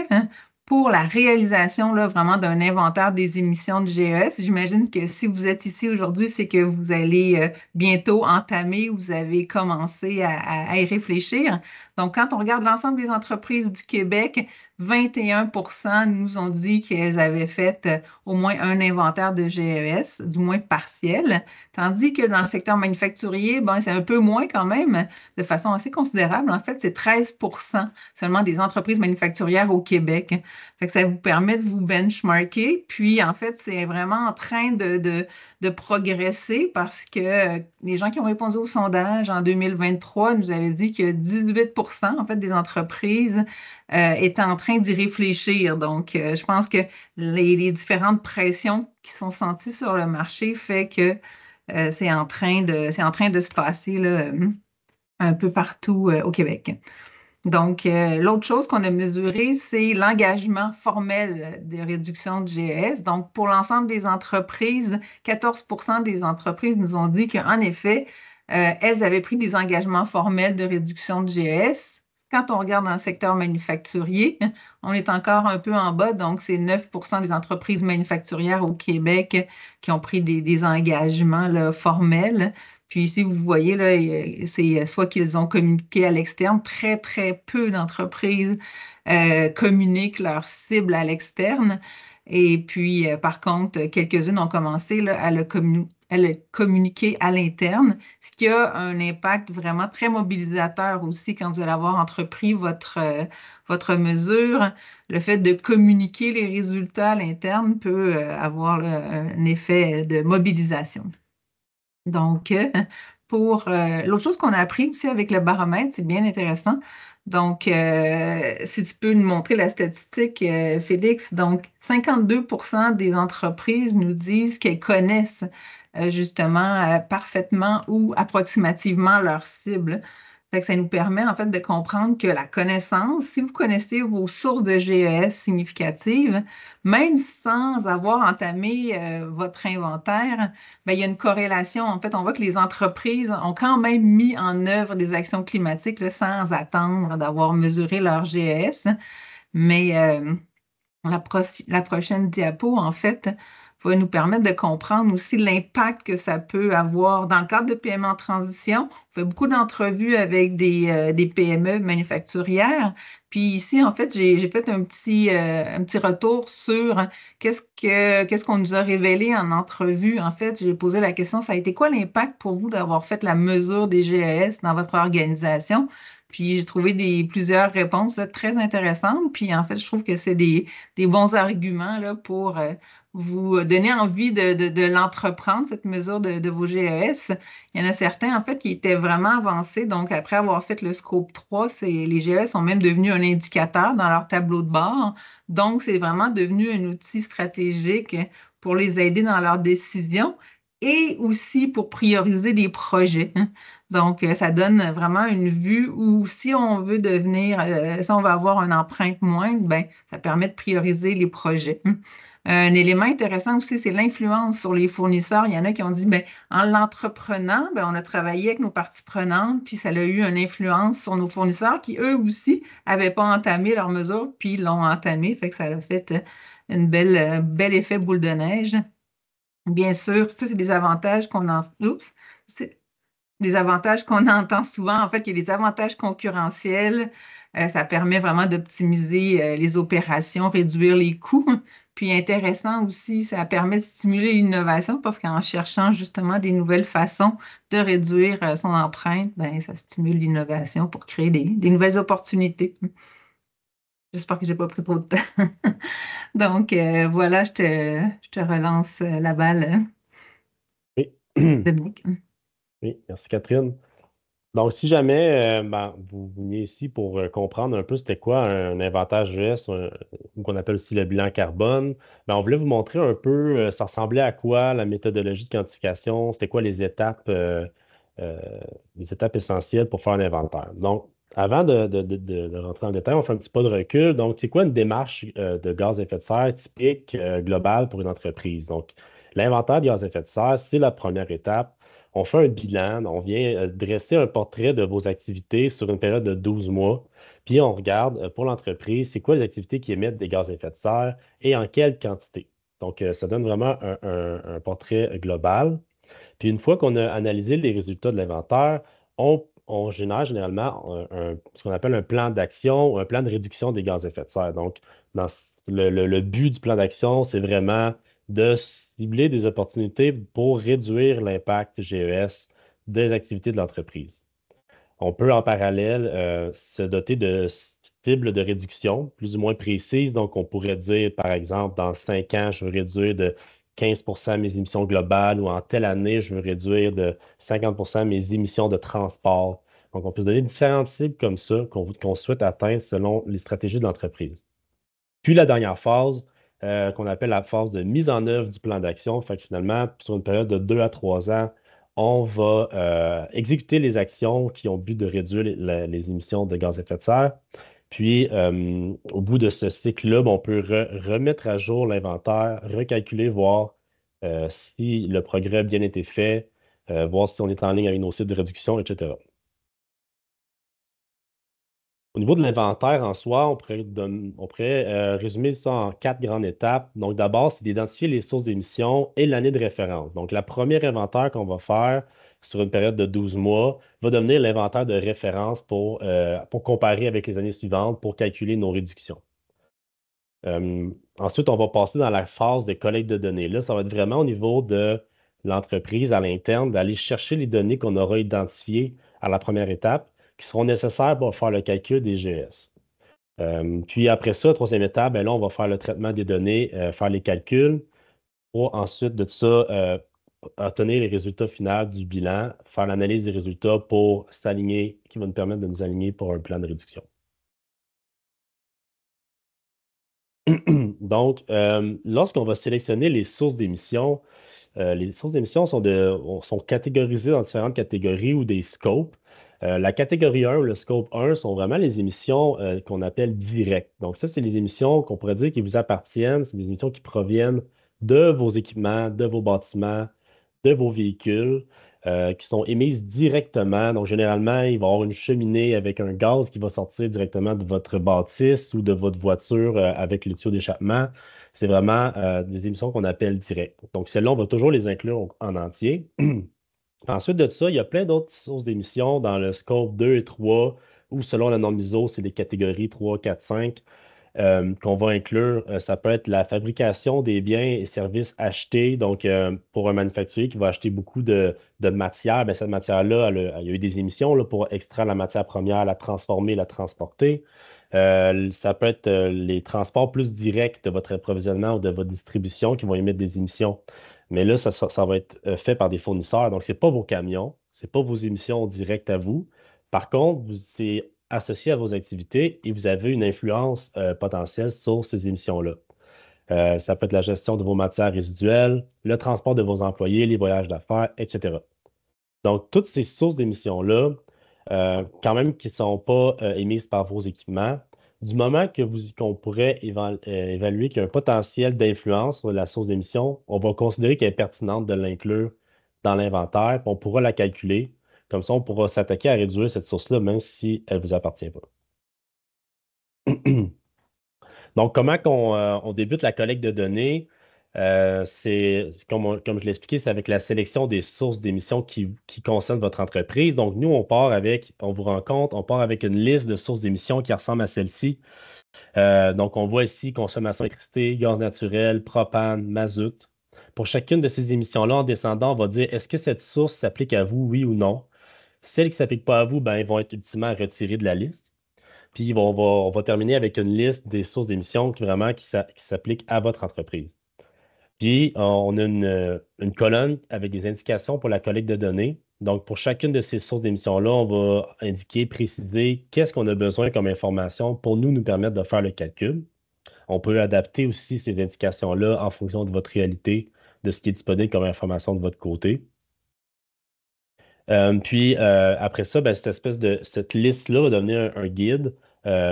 pour la réalisation là, vraiment d'un inventaire des émissions de GES, j'imagine que si vous êtes ici aujourd'hui, c'est que vous allez bientôt entamer ou vous avez commencé à y réfléchir. Donc, quand on regarde l'ensemble des entreprises du Québec, 21% nous ont dit qu'elles avaient fait au moins un inventaire de GES, du moins partiel, tandis que dans le secteur manufacturier, ben, c'est un peu moins quand même, de façon assez considérable. En fait, c'est 13% seulement des entreprises manufacturières au Québec. Fait que ça vous permet de vous benchmarker. Puis, en fait, c'est vraiment en train de progresser parce que les gens qui ont répondu au sondage en 2023 nous avaient dit que 18% en fait des entreprises étaient en train d'y réfléchir. Donc, je pense que les différentes pressions qui sont senties sur le marché fait que c'est en train de se passer là, un peu partout au Québec. Donc, l'autre chose qu'on a mesuré, c'est l'engagement formel de réduction de GES. Donc, pour l'ensemble des entreprises, 14% des entreprises nous ont dit qu'en effet, elles avaient pris des engagements formels de réduction de GES. Quand on regarde dans le secteur manufacturier, on est encore un peu en bas, donc c'est 9% des entreprises manufacturières au Québec qui ont pris des engagements là, formels. Puis ici, vous voyez, là, c'est soit qu'ils ont communiqué à l'externe, très, très peu d'entreprises communiquent leurs cibles à l'externe. Et puis, par contre, quelques-unes ont commencé là, à le communiquer à l'interne, ce qui a un impact vraiment très mobilisateur aussi quand vous allez avoir entrepris votre mesure. Le fait de communiquer les résultats à l'interne peut avoir là, un effet de mobilisation. Donc, pour l'autre chose qu'on a appris aussi avec le baromètre, c'est bien intéressant. Donc, si tu peux nous montrer la statistique, Félix, donc 52% des entreprises nous disent qu'elles connaissent justement parfaitement ou approximativement leur cible. Fait que ça nous permet en fait de comprendre que la connaissance, si vous connaissez vos sources de GES significatives, même sans avoir entamé votre inventaire, ben, il y a une corrélation. En fait, on voit que les entreprises ont quand même mis en œuvre des actions climatiques là, sans attendre d'avoir mesuré leur GES. Mais la prochaine diapo, en fait, va nous permettre de comprendre aussi l'impact que ça peut avoir dans le cadre de PME en transition. On fait beaucoup d'entrevues avec des PME manufacturières. Puis ici, en fait, j'ai fait un petit retour sur qu'est-ce qu'on nous a révélé en entrevue. En fait, j'ai posé la question, ça a été quoi l'impact pour vous d'avoir fait la mesure des GES dans votre organisation? Puis j'ai trouvé plusieurs réponses là, très intéressantes. Puis en fait, je trouve que c'est des bons arguments là, pour vous donner envie de l'entreprendre, cette mesure de vos GES. Il y en a certains, en fait, qui étaient vraiment avancés. Donc, après avoir fait le scope 3, les GES sont même devenus un indicateur dans leur tableau de bord. Donc, c'est vraiment devenu un outil stratégique pour les aider dans leurs décisions et aussi pour prioriser des projets. Donc, ça donne vraiment une vue où si on veut si on veut avoir une empreinte moindre, ben, ça permet de prioriser les projets. Un élément intéressant aussi, c'est l'influence sur les fournisseurs. Il y en a qui ont dit, ben, en l'entreprenant, ben, on a travaillé avec nos parties prenantes, puis ça a eu une influence sur nos fournisseurs qui, eux aussi, n'avaient pas entamé leurs mesures, puis l'ont entamé. Fait que ça a fait bel effet boule de neige. Bien sûr, ça, c'est des avantages Oups! C'est des avantages qu'on entend souvent. En fait, il y a des avantages concurrentiels. Ça permet vraiment d'optimiser les opérations, réduire les coûts. Puis intéressant aussi, ça permet de stimuler l'innovation parce qu'en cherchant justement des nouvelles façons de réduire son empreinte, ben, ça stimule l'innovation pour créer des nouvelles opportunités. J'espère que je n'ai pas pris trop de temps. Donc, voilà, je te relance la balle, Oui. Dominique. Oui, merci Catherine. Donc, si jamais ben, vous veniez ici pour comprendre un peu c'était quoi un inventaire GS, ou qu'on appelle aussi le bilan carbone, ben, on voulait vous montrer un peu ça ressemblait à quoi la méthodologie de quantification, c'était quoi euh, les étapes essentielles pour faire un inventaire. Donc, avant de rentrer dans le détail, on fait un petit pas de recul. Donc, c'est quoi une démarche de gaz à effet de serre typique globale pour une entreprise? Donc, l'inventaire de gaz à effet de serre, c'est la première étape. On fait un bilan, on vient dresser un portrait de vos activités sur une période de 12 mois, puis on regarde pour l'entreprise, c'est quoi les activités qui émettent des gaz à effet de serre et en quelle quantité. Donc, ça donne vraiment un portrait global. Puis une fois qu'on a analysé les résultats de l'inventaire, on génère généralement ce qu'on appelle un plan d'action ou un plan de réduction des gaz à effet de serre. Donc, le but du plan d'action, c'est vraiment de cibler des opportunités pour réduire l'impact GES des activités de l'entreprise. On peut en parallèle se doter de cibles de réduction plus ou moins précises. Donc, on pourrait dire, par exemple, dans 5 ans, je veux réduire de 15% mes émissions globales ou en telle année, je veux réduire de 50% mes émissions de transport. Donc, on peut se donner différentes cibles comme ça qu'on souhaite atteindre selon les stratégies de l'entreprise. Puis la dernière phase, qu'on appelle la phase de mise en œuvre du plan d'action. Fait que finalement, sur une période de 2 à 3 ans, on va exécuter les actions qui ont but de réduire les émissions de gaz à effet de serre. Puis, au bout de ce cycle-là, ben, on peut remettre à jour l'inventaire, recalculer, voir si le progrès a bien été fait, voir si on est en ligne avec nos cibles de réduction, etc. Au niveau de l'inventaire en soi, on pourrait résumer ça en 4 grandes étapes. Donc, d'abord, c'est d'identifier les sources d'émissions et l'année de référence. Donc, la première inventaire qu'on va faire sur une période de 12 mois va devenir l'inventaire de référence pour comparer avec les années suivantes pour calculer nos réductions. Ensuite, on va passer dans la phase de collecte de données. Là, ça va être vraiment au niveau de l'entreprise à l'interne, d'aller chercher les données qu'on aura identifiées à la première étape, qui seront nécessaires pour faire le calcul des GES. Puis après ça, troisième étape, ben là, on va faire le traitement des données, faire les calculs, pour ensuite de ça, obtenir les résultats finaux du bilan, faire l'analyse des résultats pour s'aligner, qui va nous permettre de nous aligner pour un plan de réduction. Donc, lorsqu'on va sélectionner les sources d'émissions sont catégorisées dans différentes catégories ou des scopes. La catégorie 1 ou le scope 1 sont vraiment les émissions qu'on appelle directes. Donc, ça, c'est les émissions qu'on pourrait dire qui vous appartiennent. C'est des émissions qui proviennent de vos équipements, de vos bâtiments, de vos véhicules, qui sont émises directement. Donc, généralement, il va y avoir une cheminée avec un gaz qui va sortir directement de votre bâtisse ou de votre voiture avec le tuyau d'échappement. C'est vraiment des émissions qu'on appelle directes. Donc, celles-là, on va toujours les inclure en entier. Ensuite de ça, il y a plein d'autres sources d'émissions dans le scope 2 et 3, ou selon la norme ISO, c'est les catégories 3, 4, 5 qu'on va inclure. Ça peut être la fabrication des biens et services achetés. Donc, pour un manufacturier qui va acheter beaucoup de matière, bien, cette matière-là, il y a eu des émissions là, pour extraire la matière première, la transformer, la transporter. Ça peut être les transports plus directs de votre approvisionnement ou de votre distribution qui vont émettre des émissions. Mais là, ça va être fait par des fournisseurs. Donc, ce n'est pas vos camions, ce n'est pas vos émissions directes à vous. Par contre, c'est associé à vos activités et vous avez une influence potentielle sur ces émissions-là. Ça peut être la gestion de vos matières résiduelles, le transport de vos employés, les voyages d'affaires, etc. Donc, toutes ces sources d'émissions-là, quand même qui ne sont pas émises par vos équipements, du moment qu'on pourrait évaluer qu'il y a un potentiel d'influence sur la source d'émission, on va considérer qu'elle est pertinente de l'inclure dans l'inventaire, puis on pourra la calculer. Comme ça, on pourra s'attaquer à réduire cette source-là, même si elle ne vous appartient pas. Donc, comment on débute la collecte de données? C'est, comme je l'ai expliqué, c'est avec la sélection des sources d'émissions qui concernent votre entreprise. Donc, nous, on vous rend compte, on part avec une liste de sources d'émissions qui ressemble à celle-ci. Donc, on voit ici consommation d'électricité, gaz naturel, propane, mazout. Pour chacune de ces émissions-là, en descendant, on va dire est-ce que cette source s'applique à vous, oui ou non? Celles qui ne s'appliquent pas à vous, ben, ils vont être ultimement retirées de la liste. Puis on va terminer avec une liste des sources d'émissions qui s'appliquent à votre entreprise. Puis on a une colonne avec des indications pour la collecte de données. Donc, pour chacune de ces sources d'émissions-là, on va indiquer, préciser qu'est-ce qu'on a besoin comme information pour nous permettre de faire le calcul. On peut adapter aussi ces indications-là en fonction de votre réalité, de ce qui est disponible comme information de votre côté. Puis après ça, ben, cette liste-là va devenir un guide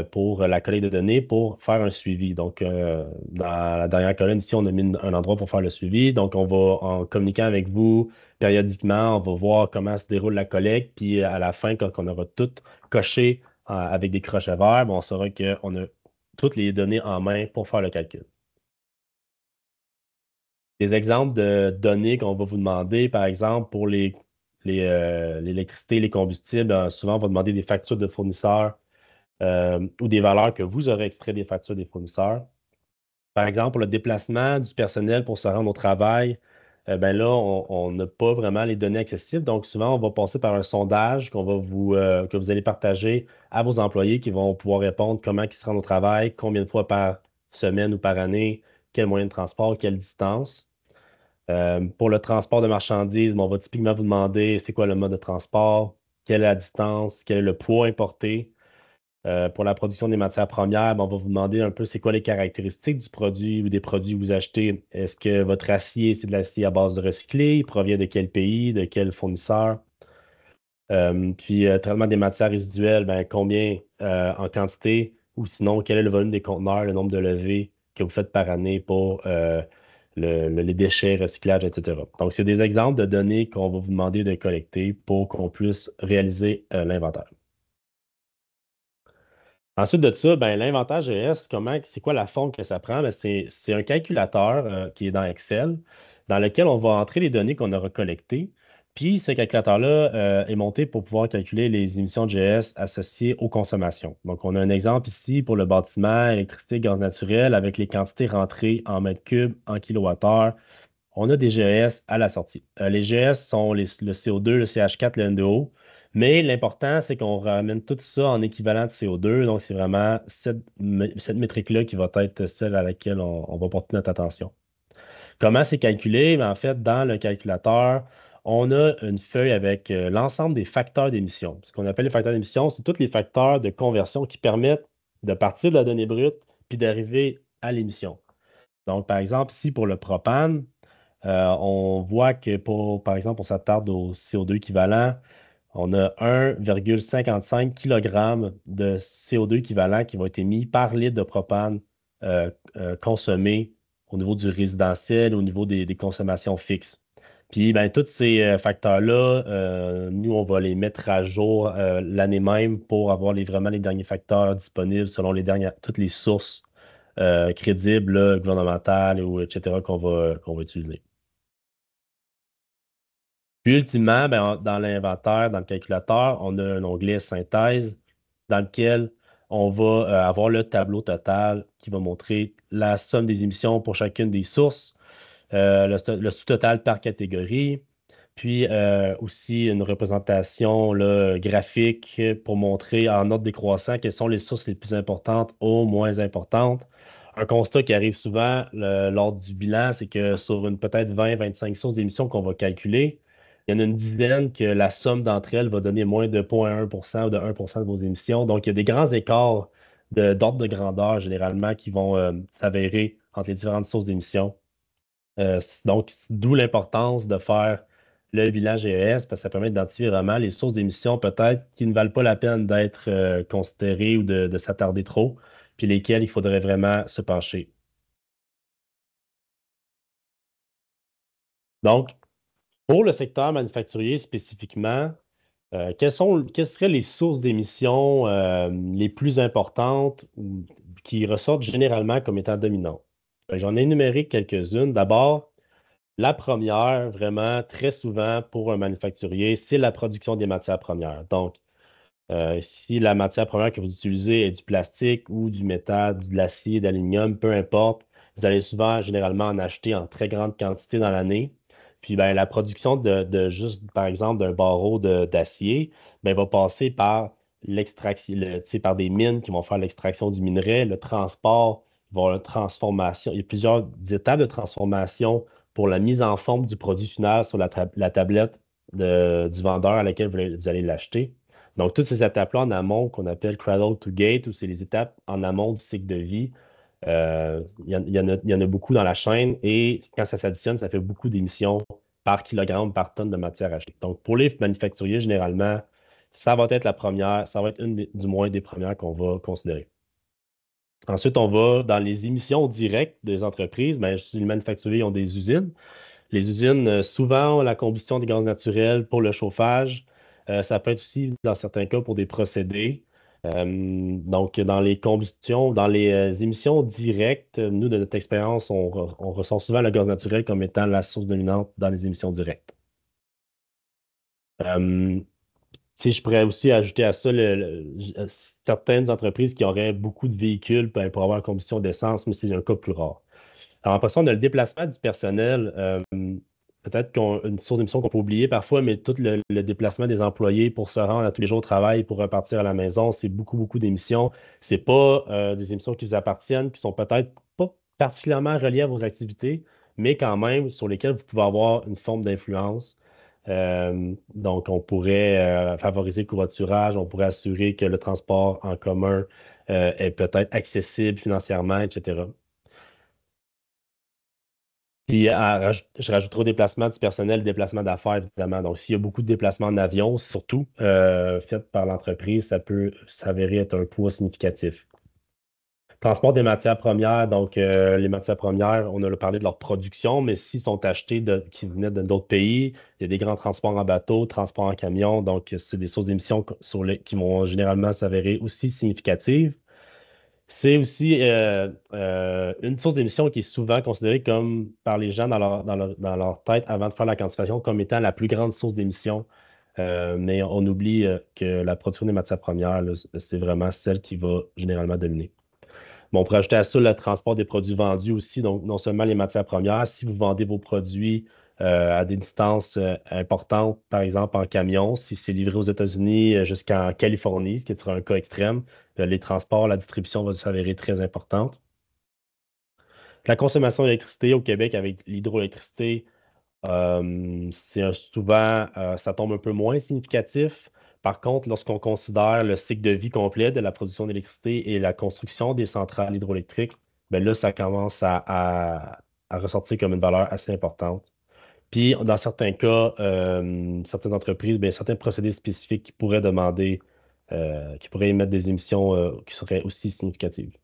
pour la collecte de données pour faire un suivi. Donc, dans la dernière colonne ici, on a mis un endroit pour faire le suivi. Donc, on va, en communiquant avec vous périodiquement, on va voir comment se déroule la collecte. Puis à la fin, quand on aura tout coché avec des crochets verts, ben, on saura qu'on a toutes les données en main pour faire le calcul. Des exemples de données qu'on va vous demander, par exemple, pour l'électricité, les combustibles, souvent, on va demander des factures de fournisseurs ou des valeurs que vous aurez extraites des factures des fournisseurs. Par exemple, pour le déplacement du personnel pour se rendre au travail, ben là, on n'a pas vraiment les données accessibles. Donc, souvent, on va passer par un sondage que vous allez partager à vos employés qui vont pouvoir répondre comment ils se rendent au travail, combien de fois par semaine ou par année, quel moyen de transport, quelle distance. Pour le transport de marchandises, on va typiquement vous demander c'est quoi le mode de transport, quelle est la distance, quel est le poids importé. Pour la production des matières premières, on va vous demander un peu c'est quoi les caractéristiques du produit ou des produits que vous achetez. Est-ce que votre acier, c'est de l'acier à base de recyclé? Il provient de quel pays, de quel fournisseur? Puis, traitement des matières résiduelles, ben, combien en quantité ou sinon, quel est le volume des conteneurs, le nombre de levées que vous faites par année pour les déchets, recyclage, etc. Donc, c'est des exemples de données qu'on va vous demander de collecter pour qu'on puisse réaliser l'inventaire. Ensuite de ça, ben, l'inventaire GS, c'est quoi la forme que ça prend? Ben, c'est un calculateur qui est dans Excel, dans lequel on va entrer les données qu'on aura collectées. Puis ce calculateur-là est monté pour pouvoir calculer les émissions de GES associées aux consommations. Donc, on a un exemple ici pour le bâtiment, électricité, gaz naturel, avec les quantités rentrées en mètres cubes, en kilowattheure. On a des GES à la sortie. Les GES sont le CO2, le CH4, le NDO. Mais l'important, c'est qu'on ramène tout ça en équivalent de CO2. Donc, c'est vraiment cette métrique-là qui va être celle à laquelle on va porter notre attention. Comment c'est calculé? En fait, dans le calculateur, on a une feuille avec l'ensemble des facteurs d'émission. Ce qu'on appelle les facteurs d'émission, c'est tous les facteurs de conversion qui permettent de partir de la donnée brute puis d'arriver à l'émission. Donc, par exemple, ici, pour le propane, on voit que par exemple, on s'attarde au CO2 équivalent, on a 1,55 kg de CO2 équivalent qui va être émis par litre de propane consommé au niveau du résidentiel, au niveau des consommations fixes. Puis, ben, tous ces facteurs-là, nous, on va les mettre à jour l'année même pour avoir vraiment les derniers facteurs disponibles selon toutes les sources crédibles, là, gouvernementales ou etc. qu'on va utiliser. Puis, ultimement, ben, dans l'inventaire, dans le calculateur, on a un onglet synthèse dans lequel on va avoir le tableau total qui va montrer la somme des émissions pour chacune des sources, le sous-total par catégorie, puis aussi une représentation là, graphique pour montrer en ordre décroissant quelles sont les sources les plus importantes aux moins importantes. Un constat qui arrive souvent lors du bilan, c'est que sur une peut-être 20-25 sources d'émissions qu'on va calculer, il y en a une dizaine que la somme d'entre elles va donner moins de 0,1 ou de 1 de vos émissions. Donc, il y a des grands écarts d'ordre de grandeur généralement qui vont s'avérer entre les différentes sources d'émissions. Donc, d'où l'importance de faire le bilan GES, parce que ça permet d'identifier vraiment les sources d'émissions peut-être qui ne valent pas la peine d'être considérées ou de s'attarder trop, puis lesquelles il faudrait vraiment se pencher. Donc, pour le secteur manufacturier spécifiquement, quelles seraient les sources d'émissions les plus importantes ou qui ressortent généralement comme étant dominantes? J'en ai énuméré quelques-unes. D'abord, la première, vraiment, très souvent pour un manufacturier, c'est la production des matières premières. Donc, si la matière première que vous utilisez est du plastique ou du métal, de l'acier, de l'aluminium, peu importe, vous allez souvent, généralement, en acheter en très grande quantité dans l'année. Puis, ben, la production de juste, par exemple, d'un barreau d'acier, ben, va passer par l'extraction, tu sais, par des mines qui vont faire l'extraction du minerai, le transport, il va y avoir la transformation. Il y a plusieurs étapes de transformation pour la mise en forme du produit final sur la tablette du vendeur à laquelle vous allez l'acheter. Donc, toutes ces étapes-là en amont, qu'on appelle cradle to gate, ou c'est les étapes en amont du cycle de vie, il y en a beaucoup dans la chaîne et quand ça s'additionne, ça fait beaucoup d'émissions par kilogramme, par tonne de matière achetée. Donc, pour les manufacturiers, généralement, ça va être la première, ça va être du moins des premières qu'on va considérer. Ensuite, on va dans les émissions directes des entreprises. Bien, les manufacturiers ont des usines. Les usines, souvent, la combustion des gaz naturels pour le chauffage. Ça peut être aussi, dans certains cas, pour des procédés. Donc, dans les combustions, dans les émissions directes, nous, de notre expérience, on ressent souvent le gaz naturel comme étant la source dominante dans les émissions directes. Si je pourrais aussi ajouter à ça certaines entreprises qui auraient beaucoup de véhicules ben, pour avoir une combustion d'essence, mais c'est un cas plus rare. Alors, après ça, on a le déplacement du personnel. Peut-être qu'une source d'émission qu'on peut oublier parfois, mais tout le déplacement des employés pour se rendre à tous les jours au travail, pour repartir à la maison, c'est beaucoup, beaucoup d'émissions. C'est pas des émissions qui vous appartiennent, qui sont peut-être pas particulièrement reliées à vos activités, mais quand même sur lesquelles vous pouvez avoir une forme d'influence. Donc, on pourrait favoriser le covoiturage, on pourrait assurer que le transport en commun est peut-être accessible financièrement, etc. Puis, je rajouterai au déplacement du personnel, le déplacement d'affaires, évidemment. Donc, s'il y a beaucoup de déplacements en avion, surtout fait par l'entreprise, ça peut s'avérer être un poids significatif. Transport des matières premières, donc les matières premières, on a parlé de leur production, mais s'ils sont achetés qui venaient d'autres pays, il y a des grands transports en bateau, transports en camion, donc c'est des sources d'émissions qui vont généralement s'avérer aussi significatives. C'est aussi une source d'émission qui est souvent considérée comme par les gens dans leur tête avant de faire la quantification comme étant la plus grande source d'émission. Mais on oublie que la production des matières premières, là, c'est vraiment celle qui va généralement dominer. Bon, on pourrait ajouter à ça le transport des produits vendus aussi, donc non seulement les matières premières, si vous vendez vos produits à des distances importantes, par exemple en camion, si c'est livré aux États-Unis jusqu'en Californie, ce qui sera un cas extrême, les transports, la distribution va s'avérer très importante. La consommation d'électricité au Québec avec l'hydroélectricité, souvent, ça tombe un peu moins significatif. Par contre, lorsqu'on considère le cycle de vie complet de la production d'électricité et la construction des centrales hydroélectriques, ben là, ça commence à ressortir comme une valeur assez importante. Puis, dans certains cas, certaines entreprises, ben, certains procédés spécifiques qui pourraient demander, qui pourraient émettre des émissions qui seraient aussi significatives.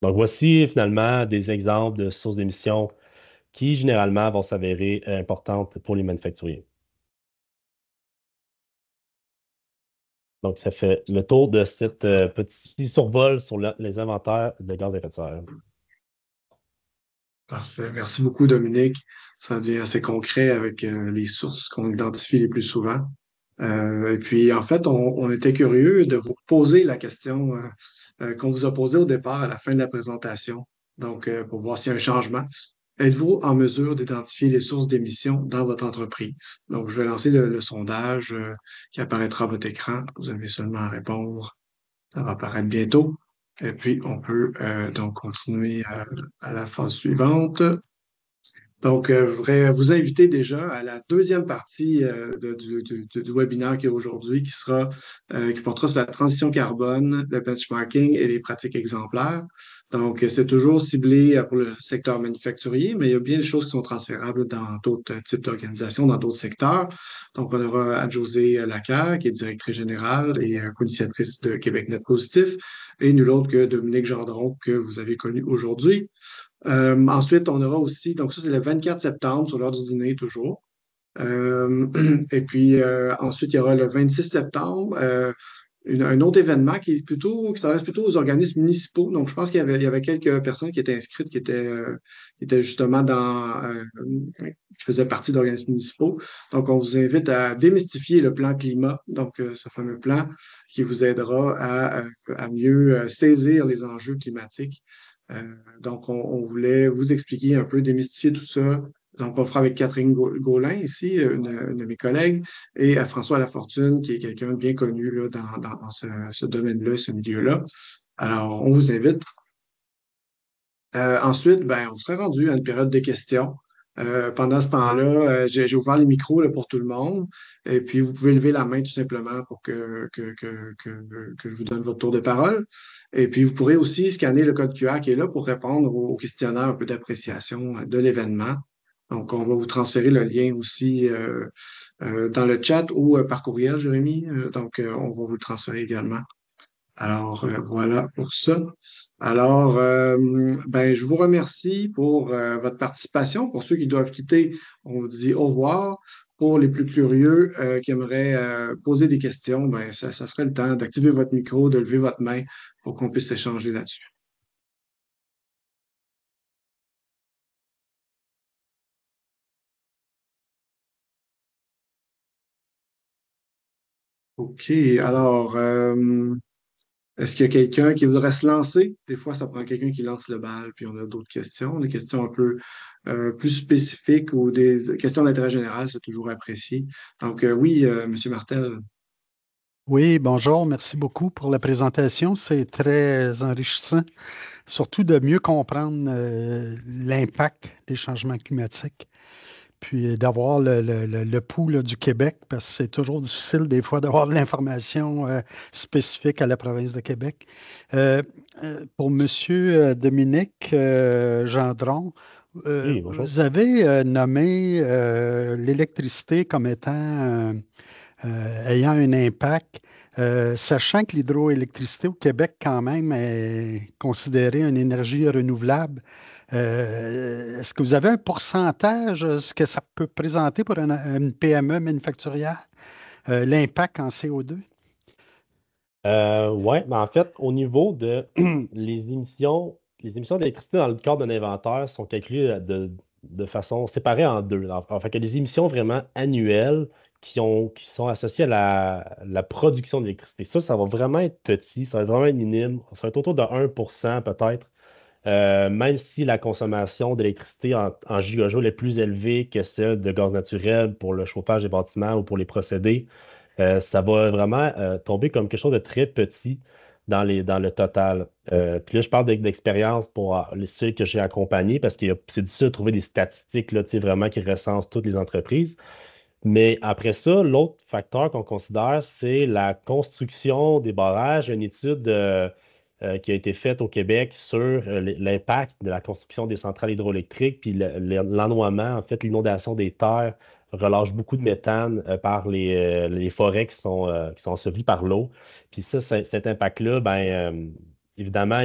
Donc, voici finalement des exemples de sources d'émissions qui généralement vont s'avérer importantes pour les manufacturiers. Donc, ça fait le tour de cette petit survol sur les inventaires de gaz à effet de serre. Parfait. Merci beaucoup, Dominique. Ça devient assez concret avec les sources qu'on identifie les plus souvent. Et puis, en fait, on était curieux de vous poser la question qu'on vous a posée au départ à la fin de la présentation. Donc, pour voir s'il y a un changement. Êtes-vous en mesure d'identifier les sources d'émissions dans votre entreprise? Donc, je vais lancer le sondage qui apparaîtra à votre écran. Vous avez seulement à répondre. Ça va apparaître bientôt. Et puis, on peut donc continuer à la phase suivante. Donc, je voudrais vous inviter déjà à la deuxième partie du webinaire qui est aujourd'hui, qui portera sur la transition carbone, le benchmarking et les pratiques exemplaires. Donc, c'est toujours ciblé pour le secteur manufacturier, mais il y a bien des choses qui sont transférables dans d'autres types d'organisations, dans d'autres secteurs. Donc, on aura Anne-Josée Lacaire, qui est directrice générale et co-initiatrice de Québec Net Positif, et nul autre que Dominique Gendron, que vous avez connu aujourd'hui. Ensuite, on aura aussi, donc ça c'est le 24 septembre sur l'heure du dîner toujours. Et puis ensuite, il y aura le 26 septembre un autre événement qui s'adresse plutôt aux organismes municipaux. Donc, je pense qu'il y avait quelques personnes qui étaient inscrites, qui étaient justement qui faisaient partie d'organismes municipaux. Donc, on vous invite à démystifier le plan climat, donc ce fameux plan qui vous aidera à mieux saisir les enjeux climatiques. Donc, on voulait vous expliquer un peu, démystifier tout ça. Donc, on fera avec Catherine Gaulin ici, une de mes collègues, et à François Lafortune, qui est quelqu'un de bien connu là, dans ce domaine-là, ce milieu-là. Alors, on vous invite. Ensuite, ben, on serait rendu à une période de questions. Pendant ce temps-là, j'ai ouvert les micros là, pour tout le monde. Et puis, vous pouvez lever la main tout simplement pour que je vous donne votre tour de parole. Et puis, vous pourrez aussi scanner le code QR qui est là pour répondre au questionnaire un peu d'appréciation de l'événement. Donc, on va vous transférer le lien aussi dans le chat ou par courriel, Jérémy. Donc, on va vous le transférer également. Alors, voilà pour ça. Alors, ben, je vous remercie pour votre participation. Pour ceux qui doivent quitter, on vous dit au revoir. Pour les plus curieux qui aimeraient poser des questions, ben, ça serait le temps d'activer votre micro, de lever votre main pour qu'on puisse échanger là-dessus. OK. Alors, est-ce qu'il y a quelqu'un qui voudrait se lancer? Des fois, ça prend quelqu'un qui lance le bal, puis on a d'autres questions. Des questions un peu plus spécifiques ou des questions d'intérêt général, c'est toujours apprécié. Donc, oui, M. Martel. Oui, bonjour, merci beaucoup pour la présentation. C'est très enrichissant, surtout de mieux comprendre l'impact des changements climatiques, puis d'avoir le pouls là, du Québec, parce que c'est toujours difficile des fois d'avoir de l'information spécifique à la province de Québec. Pour M. Dominique Gendron, Oui, bonjour. vous avez nommé l'électricité comme étant ayant un impact, sachant que l'hydroélectricité au Québec, quand même, est considérée une énergie renouvelable. Est-ce que vous avez un pourcentage, ce que ça peut présenter pour une PME manufacturière, l'impact en CO2? Ouais, mais en fait, au niveau de les émissions d'électricité dans le cadre d'un inventaire sont calculées de façon séparée en deux. En fait, il y a des émissions vraiment annuelles qui sont associées à la production d'électricité. Ça va vraiment être petit, ça va vraiment être minime. Ça va être autour de 1% peut-être. Même si la consommation d'électricité en gigajoules est plus élevée que celle de gaz naturel pour le chauffage des bâtiments ou pour les procédés, ça va vraiment tomber comme quelque chose de très petit dans le total. Puis là, je parle d'expérience pour ceux que j'ai accompagnés parce que c'est difficile de trouver des statistiques là, tu sais, vraiment qui recensent toutes les entreprises. Mais après ça, l'autre facteur qu'on considère, c'est la construction des barrages. Il y a une étude qui a été faite au Québec sur l'impact de la construction des centrales hydroélectriques, puis l'ennoiement, en fait, l'inondation des terres relâche beaucoup de méthane par les forêts qui sont ensevelies par l'eau. Puis ça, cet impact-là, évidemment,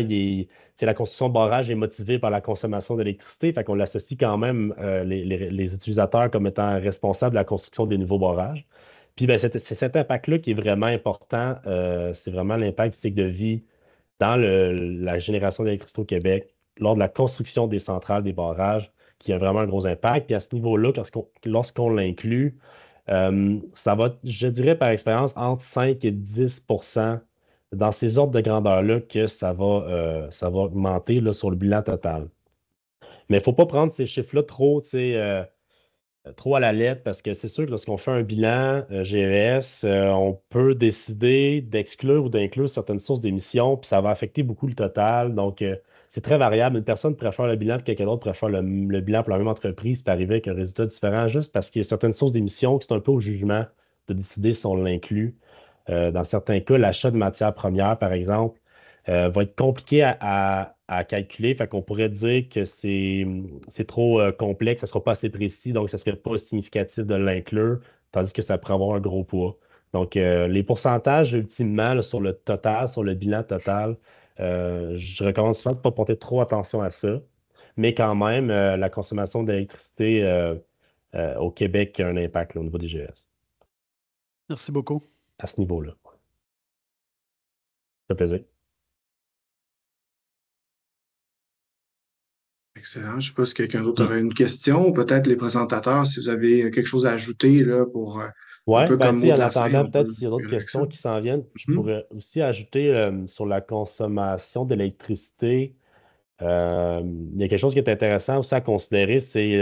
la construction de barrages est motivée par la consommation d'électricité, fait qu'on l'associe quand même les utilisateurs comme étant responsables de la construction des nouveaux barrages. Puis ben, c'est cet impact-là qui est vraiment important. C'est vraiment l'impact du cycle de vie dans la génération d'électricité au Québec, lors de la construction des centrales, des barrages, qui a vraiment un gros impact. Puis à ce niveau-là, lorsqu'on l'inclut, ça va, je dirais par expérience, entre 5 et 10 dans ces ordres de grandeur-là que ça va augmenter là, sur le bilan total. Mais il ne faut pas prendre ces chiffres-là trop, tu sais, trop à la lettre parce que c'est sûr que lorsqu'on fait un bilan GES, on peut décider d'exclure ou d'inclure certaines sources d'émissions, puis ça va affecter beaucoup le total. Donc, c'est très variable. Une personne préfère le bilan, puis quelqu'un d'autre préfère le bilan pour la même entreprise, puis arriver avec un résultat différent juste parce qu'il y a certaines sources d'émissions qui sont un peu au jugement de décider si on l'inclut. Dans certains cas, l'achat de matières premières, par exemple, va être compliqué à calculer. Fait qu'on pourrait dire que c'est trop complexe, ça ne sera pas assez précis, donc ça ne serait pas significatif de l'inclure, tandis que ça pourrait avoir un gros poids. Donc, les pourcentages, ultimement, là, sur le total, sur le bilan total, je recommande souvent de ne pas porter trop attention à ça. Mais quand même, la consommation d'électricité au Québec a un impact là, au niveau des GES, Merci beaucoup. à ce niveau-là. Ça fait plaisir. Excellent. Je ne sais pas si quelqu'un d'autre aurait une question, ou peut-être les présentateurs, si vous avez quelque chose à ajouter là, pour un Ouais, peu ben, comme tu mot sais, de en la fin, attendant, on peut-être peut s'il y a d'autres y aller avec ça. questions qui s'en viennent, je Mhm. pourrais aussi ajouter sur la consommation d'électricité. Il y a quelque chose qui est intéressant aussi à considérer, c'est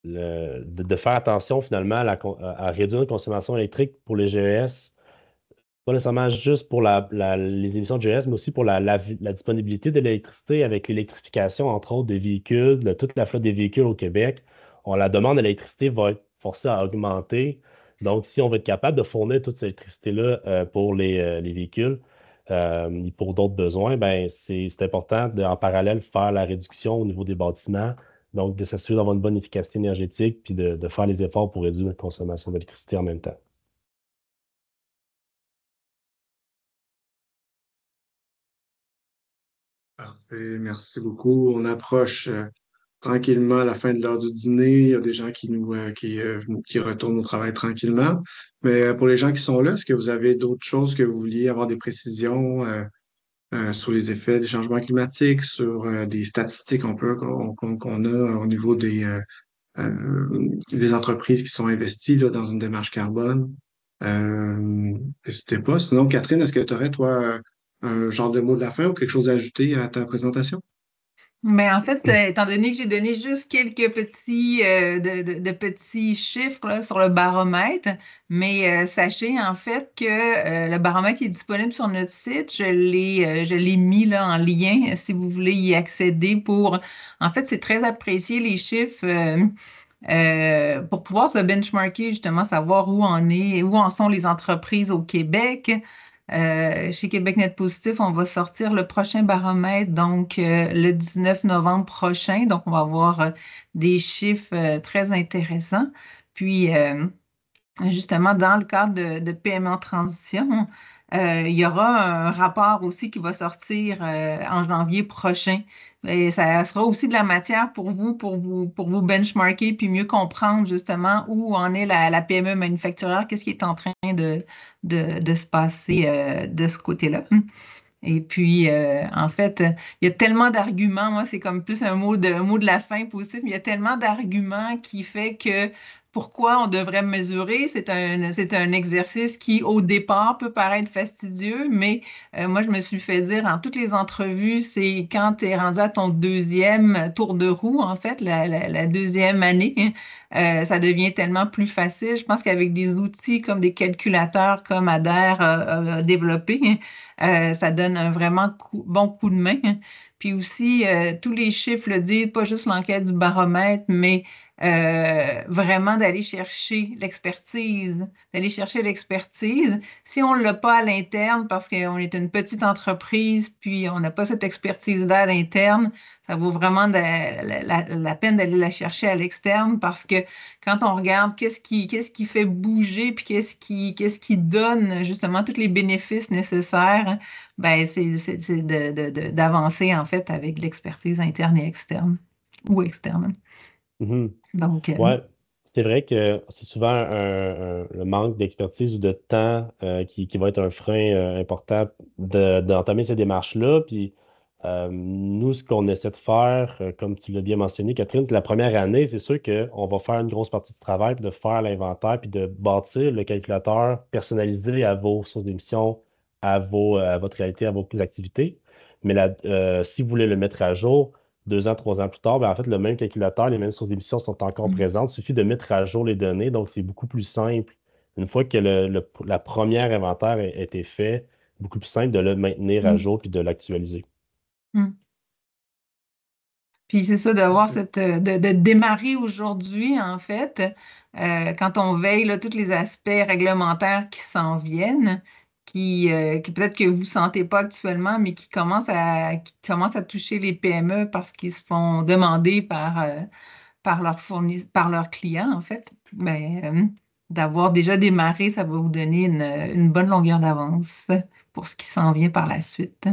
de faire attention finalement à réduire la consommation électrique pour les GES, pas nécessairement juste pour les émissions de GES, mais aussi pour la disponibilité de l'électricité avec l'électrification, entre autres, des véhicules, de toute la flotte des véhicules au Québec. La demande d'électricité va être forcée à augmenter. Donc, si on veut être capable de fournir toute cette électricité-là pour les véhicules et pour d'autres besoins, ben, c'est important en parallèle faire la réduction au niveau des bâtiments. Donc, de s'assurer d'avoir une bonne efficacité énergétique puis de faire les efforts pour réduire notre consommation d'électricité en même temps. Parfait, merci beaucoup. On approche tranquillement la fin de l'heure du dîner. Il y a des gens qui retournent au travail tranquillement. Mais pour les gens qui sont là, est-ce que vous avez d'autres choses que vous vouliez avoir des précisions sur les effets des changements climatiques, sur des statistiques qu'on a au niveau des entreprises qui sont investies là, dans une démarche carbone? N'hésitez pas. Sinon, Catherine, est-ce que tu aurais, toi, un genre de mot de la fin ou quelque chose à ajouter à ta présentation? Mais en fait, étant donné que j'ai donné juste quelques petits, de petits chiffres là, sur le baromètre, mais sachez en fait que le baromètre est disponible sur notre site. Je l'ai mis là, en lien si vous voulez y accéder pour. En fait, c'est très apprécié les chiffres pour pouvoir se benchmarker, justement, savoir où en sont les entreprises au Québec. Chez Québec Net Positif, on va sortir le prochain baromètre, donc le 19 novembre prochain. Donc, on va avoir des chiffres très intéressants. Puis, justement, dans le cadre de PME en transition, Il y aura un rapport aussi qui va sortir en janvier prochain. Et ça sera aussi de la matière pour vous benchmarker puis mieux comprendre justement où en est la PME manufacturière, qu'est-ce qui est en train de se passer de ce côté-là. Et puis, en fait, il y a tellement d'arguments. Moi, c'est comme plus un mot de la fin positif, mais il y a tellement d'arguments qui fait que pourquoi on devrait mesurer, c'est un exercice qui, au départ, peut paraître fastidieux, mais moi, je me suis fait dire en toutes les entrevues, c'est quand tu es rendu à ton deuxième tour de roue, en fait, la deuxième année, ça devient tellement plus facile. Je pense qu'avec des outils comme des calculateurs comme Adair a développé, ça donne un vraiment bon coup de main. Puis aussi, tous les chiffres le disent, pas juste l'enquête du baromètre, mais vraiment d'aller chercher l'expertise, d'aller chercher l'expertise. Si on ne l'a pas à l'interne parce qu'on est une petite entreprise, puis on n'a pas cette expertise-là à l'interne, ça vaut vraiment la peine d'aller la chercher à l'externe parce que quand on regarde qu'est-ce qui fait bouger, puis qu'est-ce qui donne justement tous les bénéfices nécessaires, ben c'est d'avancer en fait avec l'expertise interne et externe ou externe. Mhm. Donc, Ouais, c'est vrai que c'est souvent le manque d'expertise ou de temps qui va être un frein important d'entamer ces démarches-là. Puis nous, ce qu'on essaie de faire, comme tu l'as bien mentionné, Catherine, c'est la première année, c'est sûr qu'on va faire une grosse partie du travail, puis de faire l'inventaire, puis de bâtir le calculateur personnalisé à vos sources d'émissions, à votre réalité, à vos activités. Mais si vous voulez le mettre à jour, 2 ans, 3 ans plus tard, ben, en fait, le même calculateur, les mêmes sources d'émissions sont encore mm, présentes. Il suffit de mettre à jour les données, donc c'est beaucoup plus simple. Une fois que la première inventaire a été fait, beaucoup plus simple de le maintenir à mm, jour puis de l'actualiser. mm. Puis c'est ça, d'avoir Parfait. de démarrer aujourd'hui, en fait, quand on veille là, tous les aspects réglementaires qui s'en viennent, qui peut-être que vous ne sentez pas actuellement, mais qui commencent à toucher les PME parce qu'ils se font demander par leurs clients, en fait. Mais d'avoir déjà démarré, ça va vous donner une bonne longueur d'avance pour ce qui s'en vient par la suite.